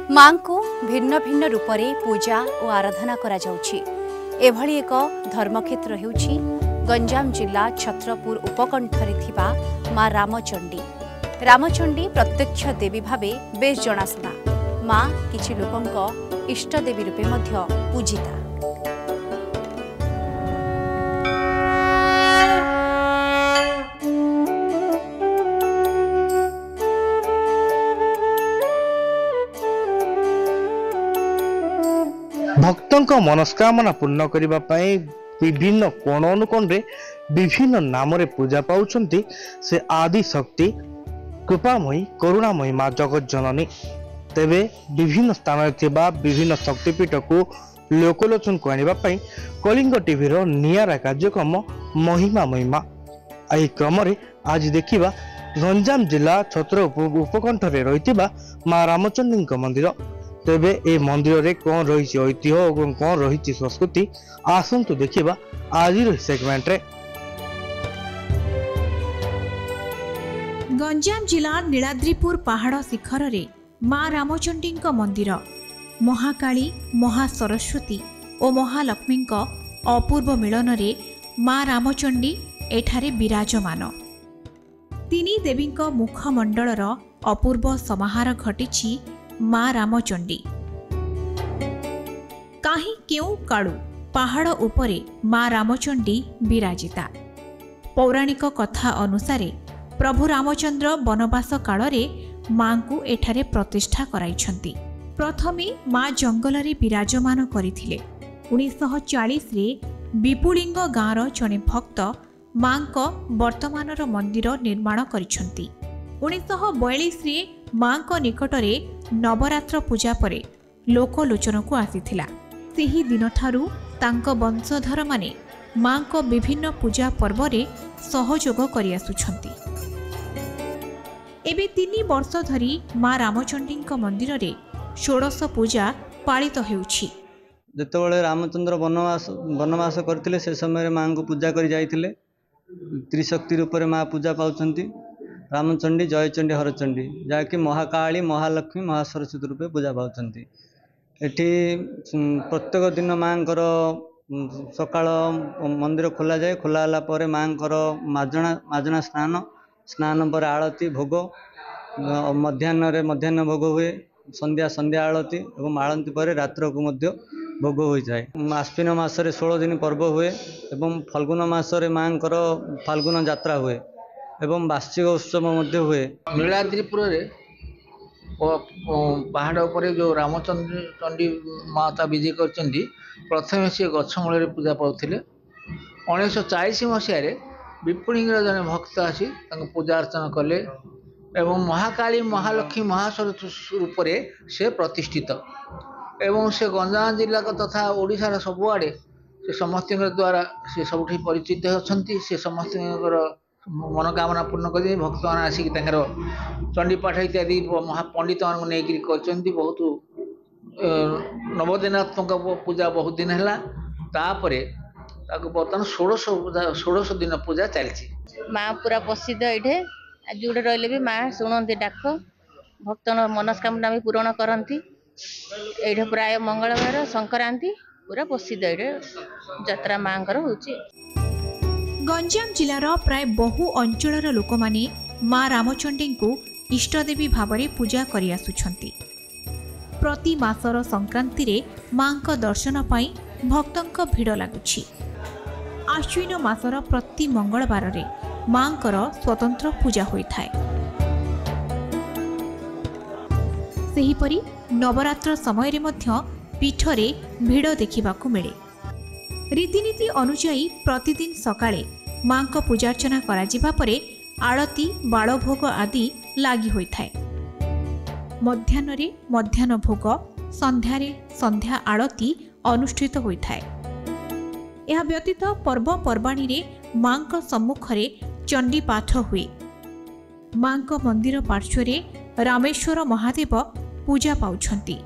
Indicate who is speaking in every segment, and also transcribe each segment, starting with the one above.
Speaker 1: मां को भिन्न भिन्न रूप से पूजा और आराधना करा जाउछि। एभली एक धर्मक्षेत्र हेउछि गंजाम जिला छत्रपुर उपकंठरे थिबा मां रामचंडी। रामचंडी प्रत्यक्ष देवी भावे बेस जनाशुना। मां किछि लोकंक इष्ट देवी रूपे मध्य पूजिता।
Speaker 2: भक्तों मनस्कामना पूर्ण करने विभिन्न कोण अनुकोण विभिन्न नाम पूजा पाउछंती से आदि शक्ति कृपामयी करुणामयी माँ जगत जननी। तेबे विभिन्न स्थान विभिन्न शक्तिपीठ को लोकलोचन को आने कलिंग टीवी नियारा कार्यक्रम महिमा महिमा। यही क्रम आज देखा गंजाम जिला छत्र उपकंठरे रही माँ रामचंडी मंदिर। तेबे ए मंदिर रे कौन रही ऐतिह्य और कौन रही संस्कृति आसतु देखा आज सेगमेंट रे।
Speaker 3: गंजाम जिला नीलाद्रिपुर पहाड़ शिखर रे माँ रामचंडी मंदिर महाकाली महासरस्वती और महालक्ष्मी अपूर्व मिलन रे माँ रामचंडी एठारे विराजमान। तीनी देवी मुखमंडलर अपूर्व समाहार घटी माँ रामचंडी। काहीं केउ काळू पहाड़ उपरे माँ रामचंडी विराजिता। पौराणिक कथा अनुसारे प्रभु रामचंद्र वनवास काल रे माँ को एठारे प्रतिष्ठा कराइछंती। प्रथमे माँ जंगल रे विराजमान करथिले। 1940 रे विपुलिंग गाँर जने भक्त माँ को वर्तमानर मंदिर निर्माण करिछंती। 1942 रे माँ को निकटरे नवरात्र पूजा परे लोकलोचन को आसीथिला। सेही दिन ठारू तांको वंशधर माने माँ को विभिन्न पूजा पर्व रे सहयोग करि आसुछंती। एबे 3 वर्ष धरी माँ रामचंडी मंदिर रे षोडश पूजा पालित हेउछि।
Speaker 4: जेतेबेले रामचंद्र वनवास करथिले से समय माँ को पूजा करि जाइथिले। त्रिशक्ति रूप में माँ पूजा पाउछंती। रामचंडी जयचंडी हरचंडी जहाँकि महाकाली महालक्ष्मी महासरस्वती रूपे पूजा पाउछंती। एठी प्रत्येक दिन माँ सकाळ मंदिर खोल जाए। खोला पर माँ माजना स्नान पर आरती भोग मध्याह्न भोग हुए। संध्या आरती और आरती पर रात्र को मध्य भोग हो जाए। आश्विन मासरे 16 दिन पर्व हुए एवं फाल्गुन मासरे माँ फाल्गुन यात्रा हुए एवं वार्षिक उत्सव मध्य हुए।
Speaker 5: नीलाद्रिपुर रे पहाड़ उपरे जो रामचंडी माता विजय करचंदी प्रथम से गछमूल पूजा पाउथिले। 1940 मसीह विपुलिंग जने भक्त आसी पूजा अर्चना कले एवं महाकाली महालक्ष्मी महासरस्वती रूप से प्रतिष्ठित एवं से गंजाम जिला तथा ओडिशार सबुआड़े से समस्त द्वारा से सबुठी परिचित होती। से समस्त मनोकामना पूर्ण कर भक्त मैंने आसिक चंडीपाठ इत्यादि महापंडित मान नहीं कर बहुत नवदिनात्मक पूजा बहुत दिन है। बर्तमान 16 दिन पूजा चलती।
Speaker 6: माँ पूरा प्रसिद्ध ये जोड़े रही भी माँ शुणती डाक भक्त मनस्कामना भी पूरण करती। ये प्राय मंगलवार संक्रांति पूरा प्रसिद्ध ये यात्रा माँ होची।
Speaker 3: गंजाम जिलार प्राय बहु अंचलर लोक माने माँ रामचंडी को इष्टदेवी भाव में पूजा करि आसुछंती। प्रति मासर संक्रांति रे माँ को दर्शन पाई भक्तों भिड़ लगुछि। आश्विन मासर प्रति मंगलवार रे माँ को स्वतंत्र पूजा होइथाय। सेहीपरि नवरात्र समय रे मध्य पीठरे भिड़ देखिबाकू मिले। रीतिनीति अनुजाई प्रतिदिन सकाळे माँ को पूजार्चना करा जिबा परे आरती बालभोग आदि लागि होइथाय। मध्याह्न भोग संध्यारे संध्या आरती अनुष्ठित होइथाय। यह व्यतीत पर्वपर्वाणी रे माँ को सम्मुखरे चंडी पाठ हुए। माँ को मंदिर पार्श्वरे रामेश्वर महादेव पूजा पाउछंती।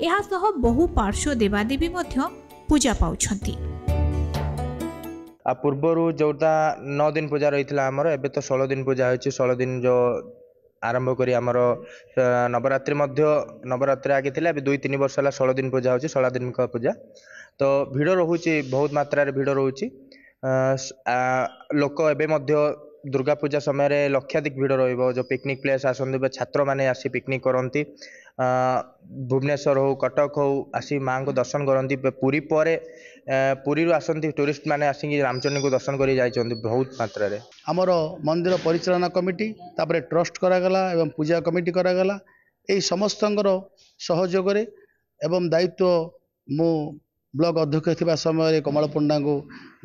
Speaker 3: यह सह बहु पार्श्व देवादेवी मध्य पूजा पाउछंती।
Speaker 2: पूर्वर जोटा 9 दिन पूजा रही आमर एबे तो 16 दिन पूजा होची। 16 दिन जो
Speaker 7: आरंभ करी आमर नवरात्रि नवरात्रि आगे थिला 2-3 वर्ष है 16 दिन पूजा होची 16 दिन का पूजा तो भिड़ रोचे बहुत मात्रा भिड़ रोचे लोक एवं दुर्गा पूजा समय लक्षाधिक भिड़ जो पिकनिक प्लेस आसते छात्र मैंने आसी पिकनिक करती भुवनेश्वर हो कटक हो आसी माँ को दर्शन करती पुरी पर पुरी आसती टूरिस्ट मैंने आसिक रामचंडी को दर्शन कर बहुत मात्रा रे
Speaker 8: आमर मंदिर परिचालना कमिटी तापर ट्रस्ट करागला एवं पूजा कमिटी करागला यही समस्त सहयोग एवं दायित्व मु ब्लॉक अध्यक्ष थिबा समय कमल पंडा को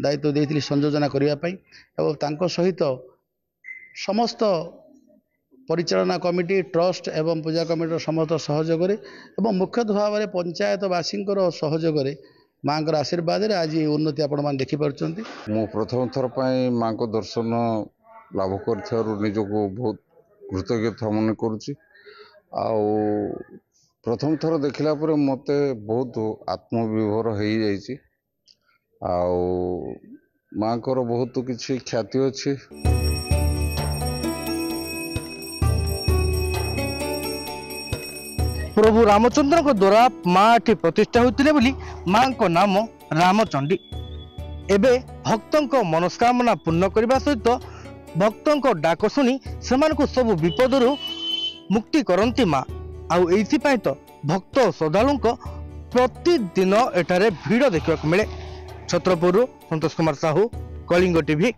Speaker 8: दायित्व देइथिली संयोजना करने एवं सहित समस्त परिचालना कमिटी ट्रस्ट एवं पूजा कमिटी समस्त सहयोग एवं मुख्यतः भाव में पंचायतवासी सहयोग माँ को आशीर्वाद आज उन्नति आपण मैंने देखिपुंट
Speaker 9: मु प्रथम थर माँ को दर्शन लाभ कर निजको बहुत कृतज्ञता मन करुच्ची प्रथम थर देखला पर मते बहुत आत्मविभोर हो जाइए माँ को बहुत किसी ख्याति अच्छी
Speaker 2: प्रभु रामचंद्र को द्वारा माँ एठी प्रतिष्ठा होते बोली माँ को नाम रामचंडी एबे भक्तों को मनस्कामना पूर्ण करने सहित भक्तों को डाक शुणी से सब विपदरू मुक्ति करती माँ आउ एइथिपाई तो भक्त श्रद्धालु प्रतिदिन एठारे भिड़ देखा मिले। छत्रपुर संतोष कुमार साहू, कलिंग टीवी।